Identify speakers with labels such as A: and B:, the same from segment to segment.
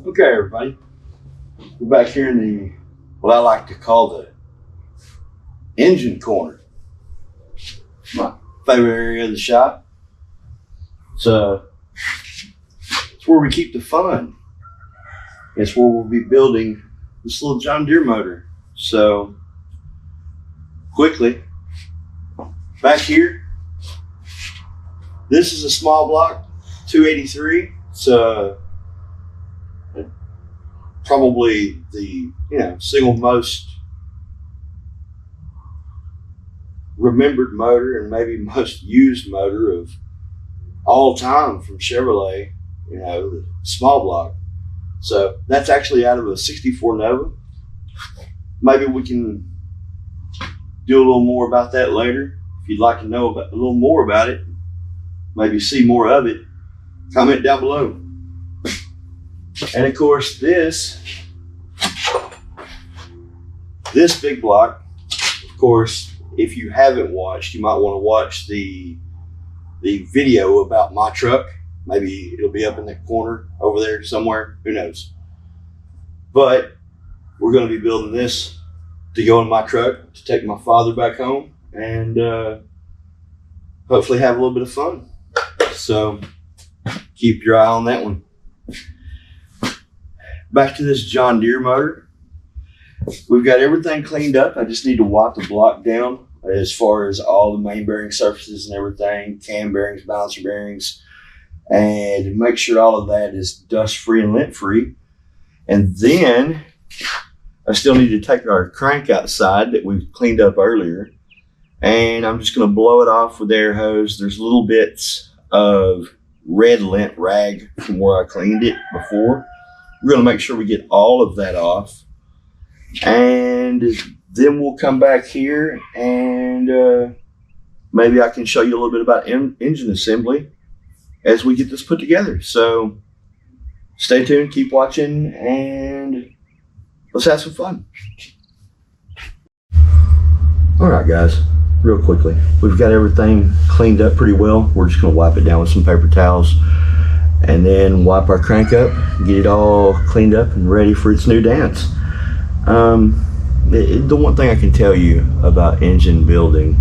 A: Okay, everybody, we're back here in the what I like to call the engine corner. My favorite area of the shop. It's where we keep the fun. It's where we'll be building this little John Deere motor. So quickly, back here, this is a small block 283. It's probably the single most remembered motor and maybe most used motor of all time from Chevrolet, the small block. So that's actually out of a 64 Nova. Maybe we can do a little more about that later. If you'd like to know a little more about it, maybe see more of it, comment down below. And of course, this big block, of course, if you haven't watched, you might want to watch the video about my truck. Maybe it'll be up in the corner over there somewhere, who knows. But we're going to be building this to go in my truck to take my father back home and hopefully have a little bit of fun. So keep your eye on that one. Back to this John Deere motor. We've got everything cleaned up. I just need to wipe the block down as far as all the main bearing surfaces and everything, cam bearings, balancer bearings, and make sure all of that is dust free and lint free. And then I still need to take our crank outside that we cleaned up earlier, and I'm just going to blow it off with air hose. There's little bits of red lint rag from where I cleaned it before. We're going to make sure we get all of that off, and then we'll come back here and maybe I can show you a little bit about engine assembly as we get this put together. So stay tuned, keep watching, and let's have some fun. All right, guys, real quickly, we've got everything cleaned up pretty well. We're just going to wipe it down with some paper towels and then wipe our crank up, get it all cleaned up and ready for its new dance. The one thing I can tell you about engine building,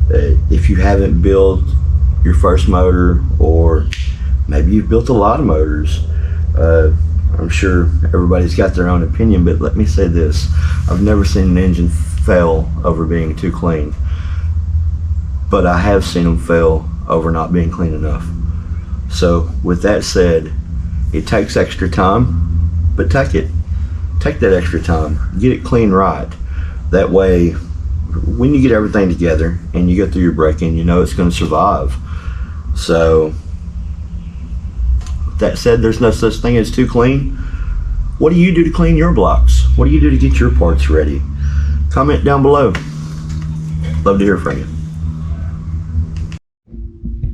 A: if you haven't built your first motor, or maybe you've built a lot of motors, I'm sure everybody's got their own opinion, but let me say this. I've never seen an engine fail over being too clean, but I have seen them fail over not being clean enough. So with that said, it takes extra time, but take that extra time, get it clean right. That way, when you get everything together and you go through your braking, you know it's going to survive. So with that said, there's no such thing as too clean. What do you do to clean your blocks? What do you do to get your parts ready? Comment down below. Love to hear from you.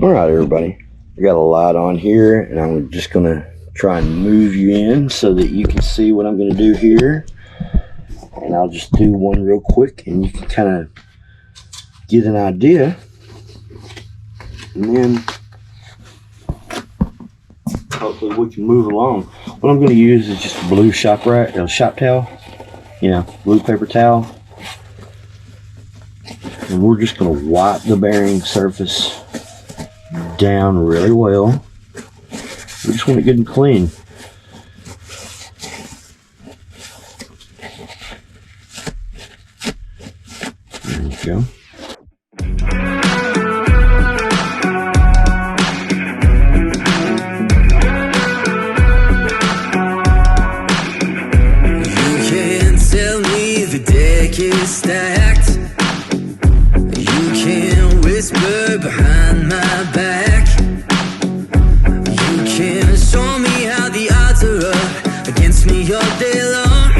A: All right, everybody. I got a light on here, and I'm just going to try and move you in so that you can see what I'm going to do here. And I'll just do one real quick, and you can kind of get an idea. And then hopefully we can move along. What I'm going to use is just a blue shop towel, blue paper towel. And we're just going to wipe the bearing surface down really well. We just want it good and clean. There we go.
B: You can't tell me the deck is stacked. You can't whisper behind my back. Show me how the odds are up against me all day long.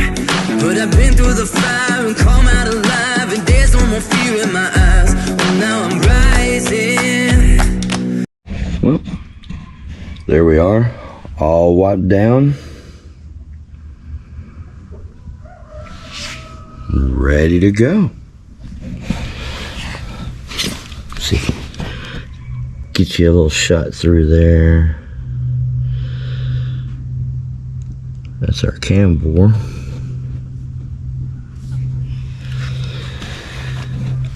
B: But I've been through the fire and come out alive, and there's no more fear in my eyes. Oh, now I'm rising.
A: Well, there we are, all wiped down, ready to go. Let's see, get you a little shot through there. That's our cam bore.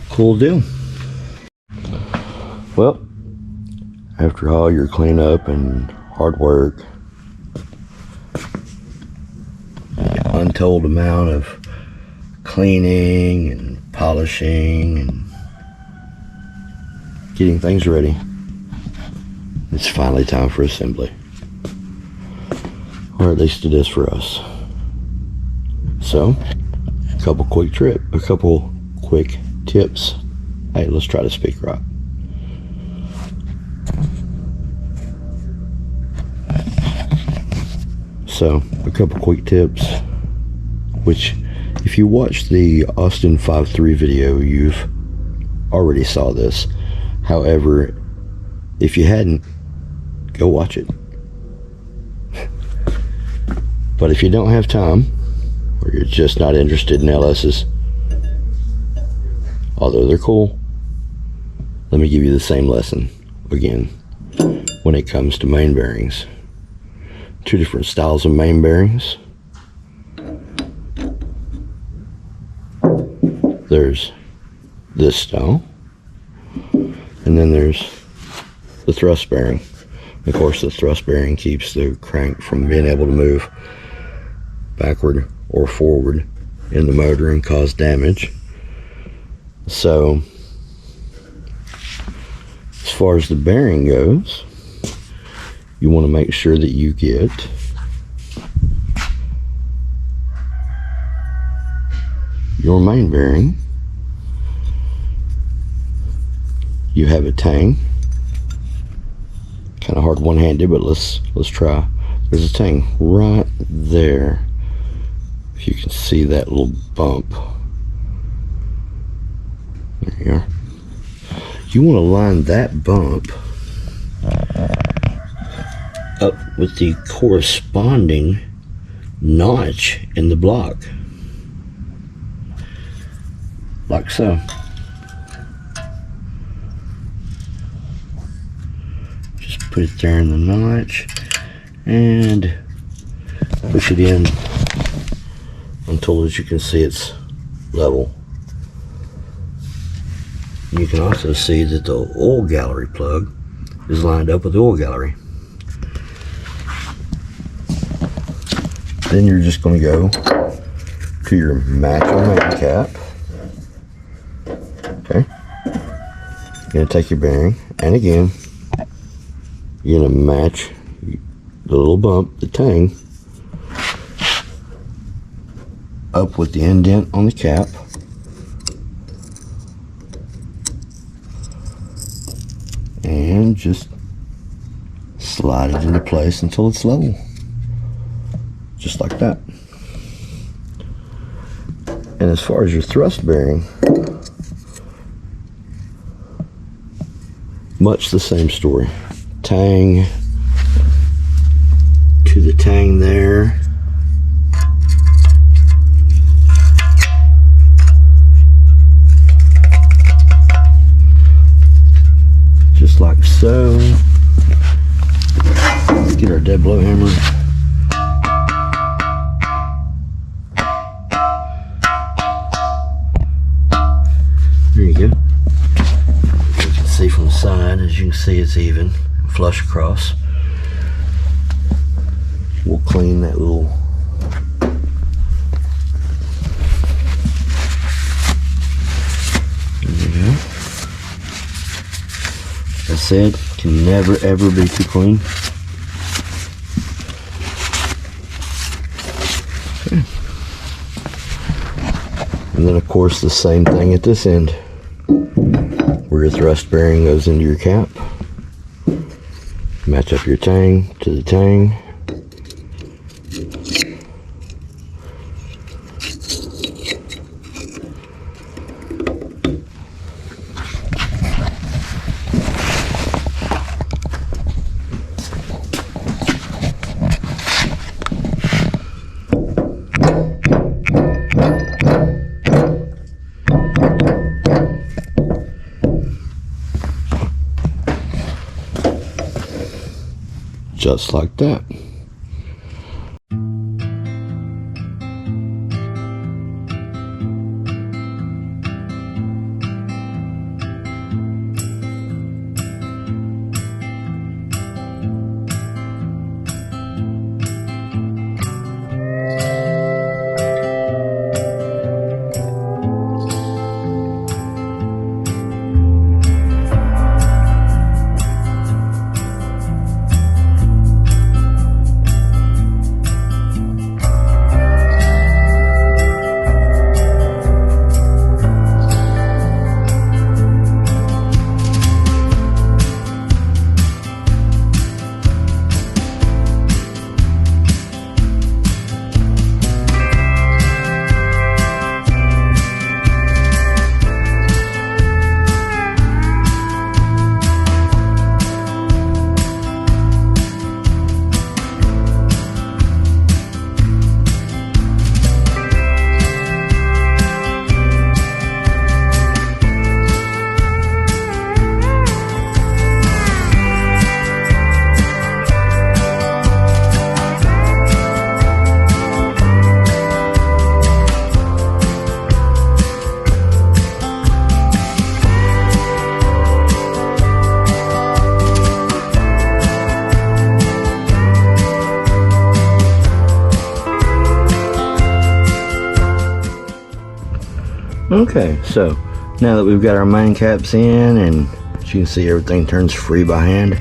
A: Cool deal. Well, after all your cleanup and hard work, untold amount of cleaning and polishing and getting things ready, it's finally time for assembly. Or at least it is for us. So, a couple quick tips. Hey, let's try to speak right. So, a couple quick tips, which if you watched the Austin 5.3 video, you've already saw this. However, if you hadn't, go watch it. But if you don't have time, or you're just not interested in LS's, although they're cool, let me give you the same lesson again when it comes to main bearings. Two different styles of main bearings. There's this style, and then there's the thrust bearing. Of course, the thrust bearing keeps the crank from being able to move backward or forward in the motor and cause damage. So, as far as the bearing goes, you want to make sure that you get your main bearing. You have a tang. Kind of hard one-handed, but let's try. There's a tang right there. If you can see that little bump. There you are. You want to line that bump up with the corresponding notch in the block. Like so. Just put it there in the notch and push it in until, as you can see, it's level. You can also see that the oil gallery plug is lined up with the oil gallery. Then you're just going to go to your matching main cap. Okay. You're going to take your bearing, and again, you're going to match the little bump, the tang, up with the indent on the cap. And just slide it into place until it's level. Just like that. And as far as your thrust bearing, much the same story. Tang to the tang there. Just like so. Let's get our dead blow hammer. There you go. You can see from the side, as you can see, it's even and flush across. We'll clean that little I said, can never ever be too clean. Okay. And then of course the same thing at this end, where your thrust bearing goes into your cap. Match up your tang to the tang. Just like that. Okay, so now that we've got our main caps in, and as you can see, everything turns free by hand,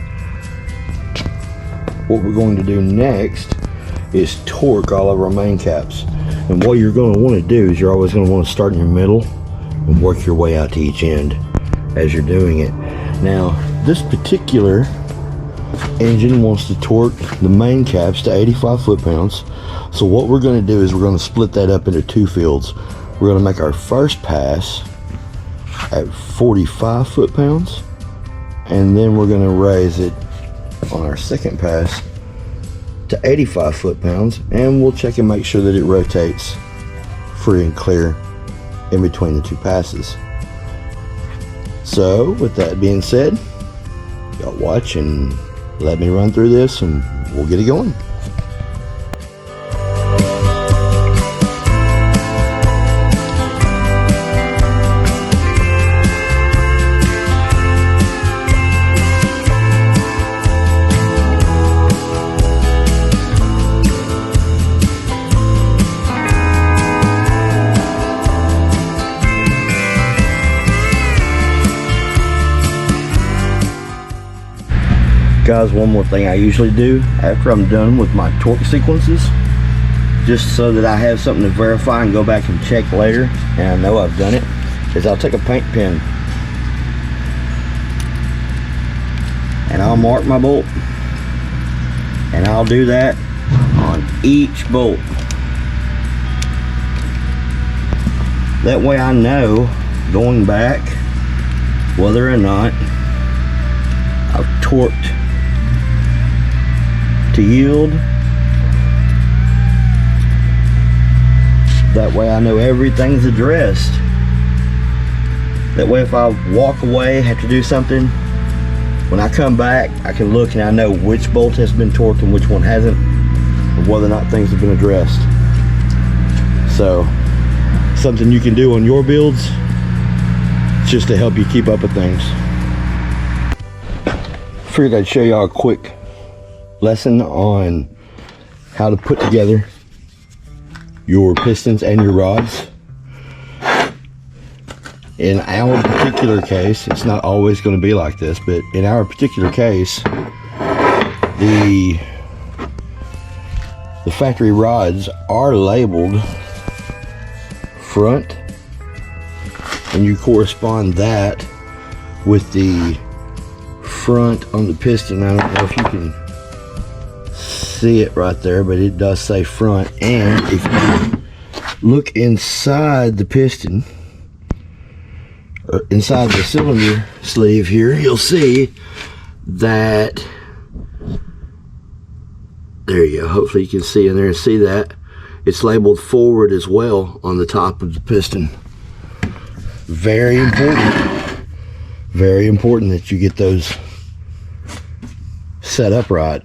A: what we're going to do next is torque all of our main caps. And what you're going to want to do is you're always going to want to start in your middle and work your way out to each end as you're doing it. Now, this particular engine wants to torque the main caps to 85 foot-pounds. So what we're going to do is we're going to split that up into two fields. We're going to make our first pass at 45 foot-pounds, and then we're going to raise it on our second pass to 85 foot-pounds, and we'll check and make sure that it rotates free and clear in between the two passes. So with that being said, y'all watch and let me run through this and we'll get it going. Guys, one more thing I usually do after I'm done with my torque sequences, just so that I have something to verify and go back and check later, and I know I've done it, is I'll take a paint pen and I'll mark my bolt, and I'll do that on each bolt. That way I know going back whether or not I've torqued to yield. That way I know everything's addressed. That way if I walk away, have to do something, when I come back I can look and I know which bolt has been torqued and which one hasn't, or whether or not things have been addressed. So something you can do on your builds just to help you keep up with things. Figured I'd show y'all a quick lesson on how to put together your pistons and your rods. In our particular case, it's not always going to be like this, but in our particular case, the factory rods are labeled front, and you correspond that with the front on the piston. I don't know if you can see it right there, but it does say front. And if you look inside the piston, or inside the cylinder sleeve here, you'll see that, there you go, hopefully you can see in there and see that it's labeled forward as well on the top of the piston. Very important that you get those set up right,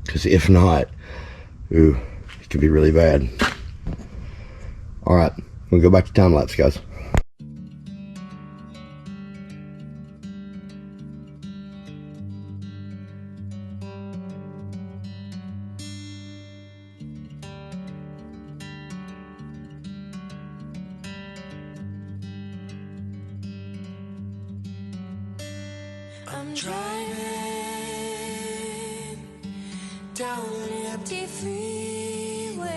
A: because if not, ooh, it could be really bad. All right, we'll go back to time lapse, guys.
B: I'm driving down an empty freeway,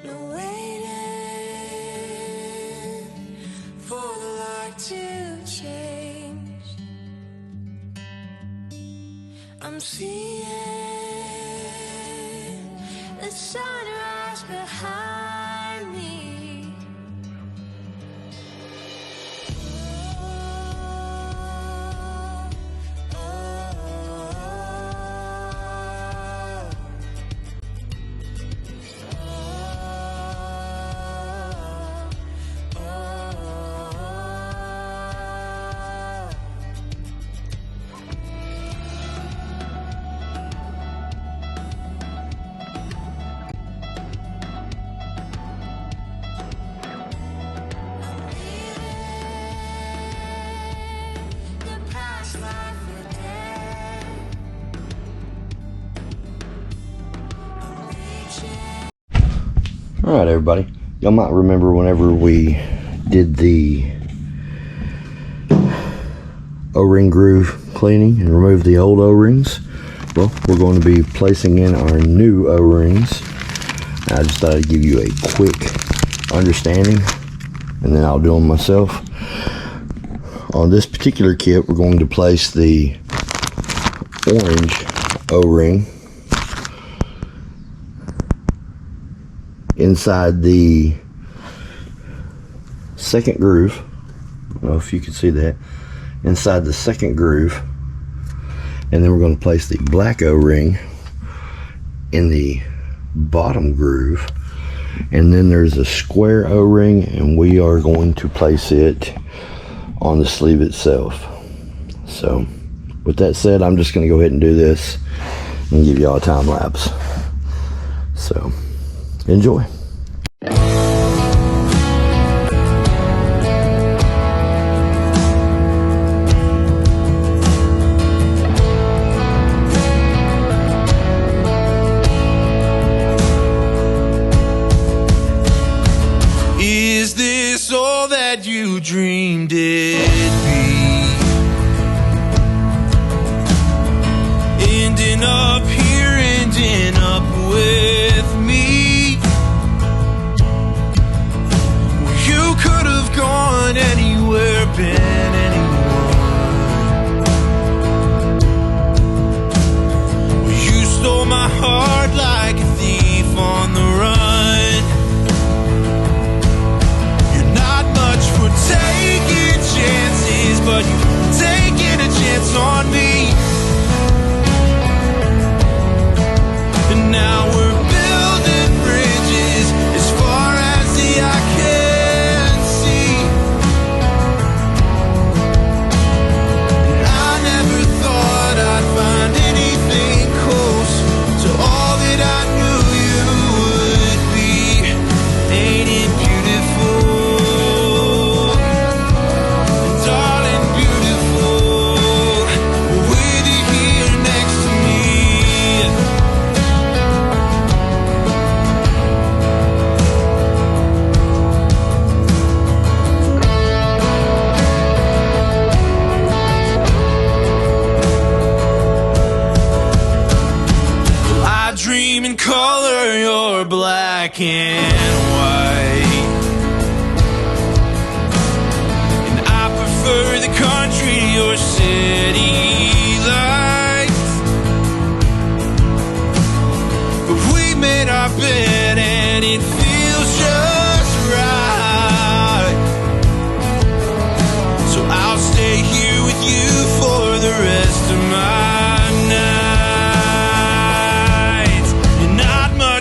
B: no waiting for the light to change. I'm seeing the sunrise behind me.
A: All right, everybody. Y'all might remember whenever we did the O-ring groove cleaning and removed the old O-rings. Well, we're going to be placing in our new O-rings. I just thought I'd give you a quick understanding, and then I'll do them myself. On this particular kit, we're going to place the orange O-ring inside the second groove. I don't know if you can see that. Inside the second groove, and then we're going to place the black O-ring in the bottom groove, and then there's a square O-ring, and we are going to place it on the sleeve itself. So with that said, I'm just going to go ahead and do this and give y'all a time lapse. So enjoy.
B: Is this all that you dreamed it'd be? Ending up here, ending up with me. Well, you could have gone anywhere, been anyone. Well, you stole my heart like a thief on the run. For taking chances, but you've taken a chance on me. And now we're building bridges as far as the eye can see. And I never thought I'd find anything close to all that I knew you would be. Ain't it beautiful? Dream in color, you're black and white. And I prefer the country to your city lights. But we made our bed and it feels just right. So I'll stay here with you for the rest of my night.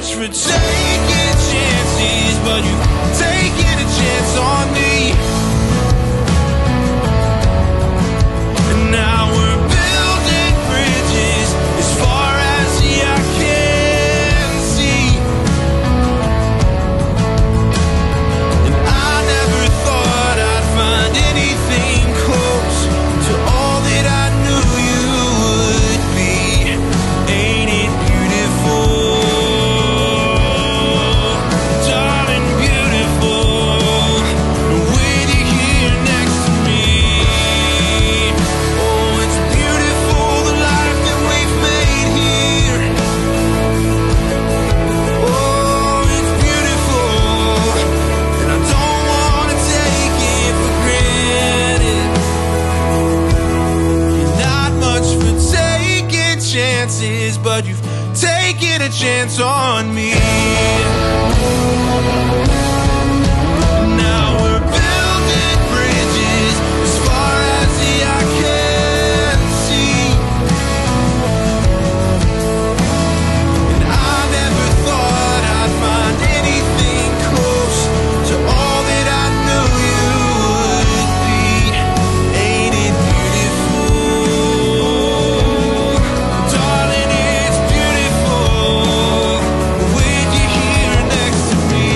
B: For taking chances, but you've taken a chance on me. And now we're building bridges as far as the eye can see. And I never thought I'd find anything close to all that I knew you would be. Ain't it beautiful? But you've taken a chance on me. Now we're building bridges as far as the eye can see. And I never thought I'd find anything close to all that I knew you would be. Ain't it beautiful? Darling, it's beautiful with you here next to me.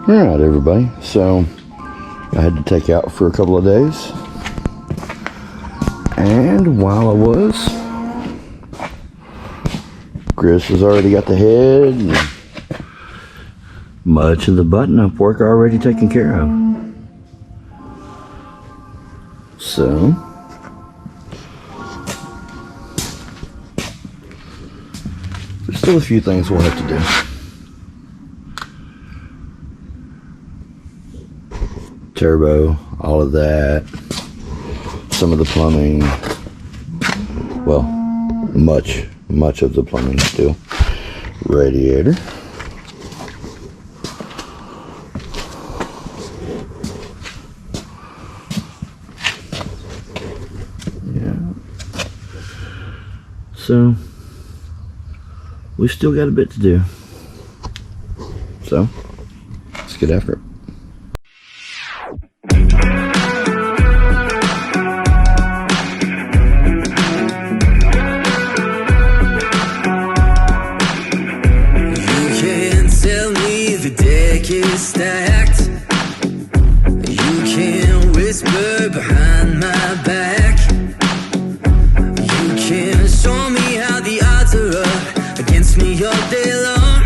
A: Alright everybody, so I had to take out for a couple of days, and while I was, Chris has already got the head and much of the button-up work already taken care of. So there's still a few things we'll have to do. Turbo, all of that, some of the plumbing, well, much of the plumbing still. Radiator. Yeah. So we still got a bit to do. So let's get after it.
B: Stacked. You can whisper behind my back. You can show me how the odds are up against me all day long.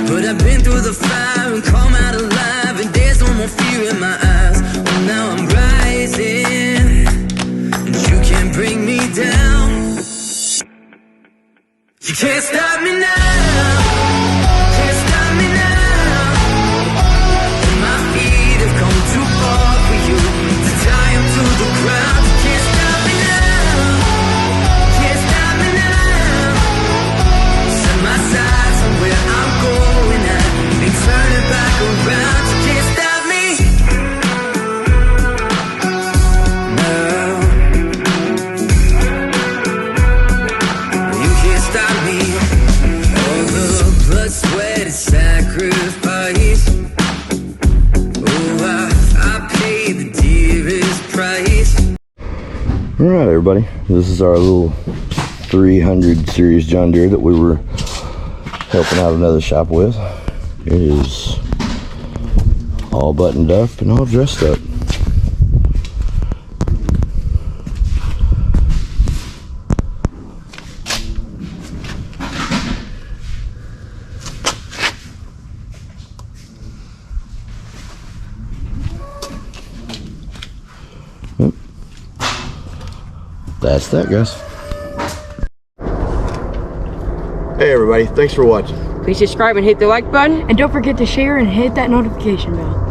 B: But I've been through the fire and come out alive, and there's no more fear in my eyes. Oh, now I'm rising, and you can't bring me down. You can't stop me now. Sacrifice. Oh, I paid the dearest price.
A: Alright everybody, this is our little 300 series John Deere that we were helping out another shop with. It is all buttoned up and all dressed up. That's that, guys. Hey everybody, thanks for watching.
C: Please subscribe and hit the like button.
D: And don't forget to share and hit that notification bell.